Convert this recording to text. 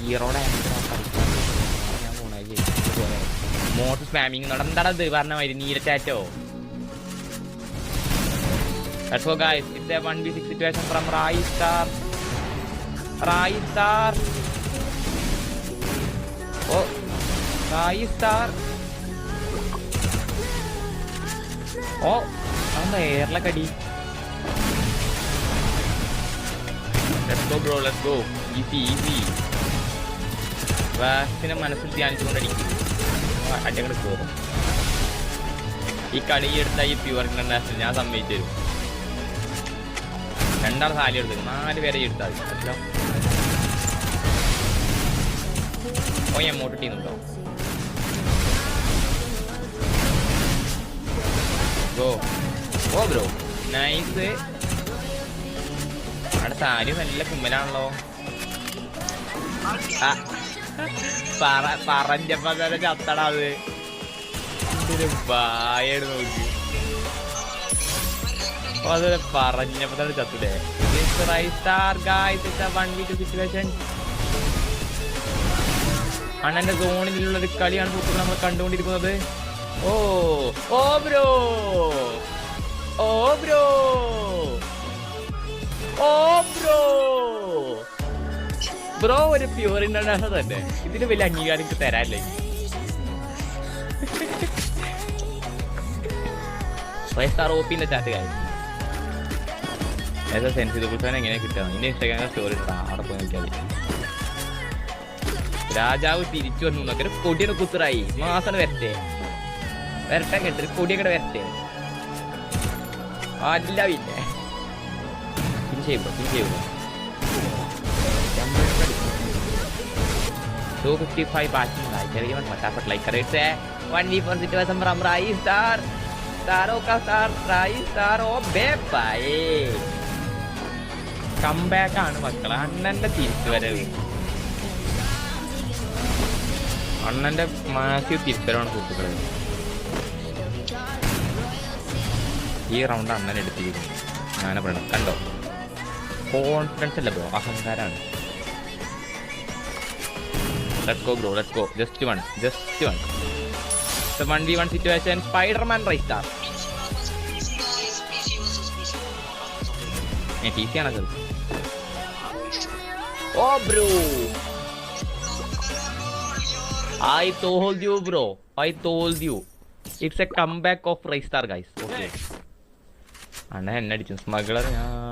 ഹീറോടെ ഞാൻ പോണേ മോട്ട് സ്പാമിങ് എന്താണത് പറഞ്ഞ മാതിരി നീരറ്റാറ്റോ. Let's go guys, it's a 1v6 situation from Raistar. Oh, Raistar. Oh, I'm air like a D. Let's go bro, let's go. Easy. വാക്സിനെ മനസ്സിൽ ധ്യാനിച്ചുകൊണ്ടിരിക്കും. അടിയങ്ങോട്ട് കയറും. ഈ കളി എടുത്ത ഈ പ്യുവർ ഇന്റർനാഷണൽ ഞാൻ സമ്മതിച്ചു തരും. 2 ആൾ സാലി എടുത്തു 4 പേരെ എടുത്താൽ മതി. ഓ എമോട്ട് ടീമുണ്ടോ? ഓ ബ്രോ നൈസ്. അവിടെ സാരി നല്ല കുമ്മലാണല്ലോ. പറഞ്ഞപ്പോ തന്നെ ചത്തടാ അത്. വായാണ് നോക്കി അതൊരു പറഞ്ഞപ്പോ തന്നെ ചത്തൂലേ. അണ്ണന്റെ സോണിലുള്ളൊരു കളിയാണ് സുഹൃത്തുക്കൾ നമ്മൾ കണ്ടുകൊണ്ടിരിക്കുന്നത്. ഓ ബ്രോ ബ്രോ ഒരു പ്യൂർ ഇന്റർനാഷണൽ തന്നെ. ഇതിന് വലിയ അംഗീകാരം എനിക്ക് തരാല്ലേ. ഓപ്പിന്റെ ചാറ്റ് കാര്യം ഏതാ സെൻസിബിൾ ഫാൻ എങ്ങനെ കിട്ടുക? ഇനി ഇൻസ്റ്റാഗ്രാമിൽ സ്റ്റോറി അവിടെ പോയി നോക്കിയാൽ രാജാവ് തിരിച്ചു വന്നു നോക്കി കൊടിയുടെ കുത്തറായി മാസം വരട്ടെ കേട്ടൊരു കൊടിയൊക്കെ വരട്ടെ. അല്ല പിന്നെ ചെയ്യോ 255 batching like everyone फटाफट लाइक करे से 1v4 situation from Raistar Staro का star Raistar ओ बे भाई കംബാക്ക് ആണ് മക്കളെ. അണ്ണന്റെ തിരിച്ചുവരവ്, അണ്ണന്റെ മാസിവ് തിരിച്ചുവരവാണ് സുഹൃത്തുക്കളെ. ഈ റൗണ്ട് അണ്ണൻ എടുത്തിരിക്കുന്നു. ഞാൻ പറയണം കണ്ടോ, കോൺഫിഡൻസ് അല്ല bro, അഹങ്കാരാണ്. Let's go bro, let's go. Just one. The 1v1 situation. Spider-Man Raistar. PC ആണ് അത്. Oh bro, I told you bro, it's a comeback of Raistar guys. Okay. അണ്ണ എന്നെ അടിച്ചു സ്മഗ്ലർ.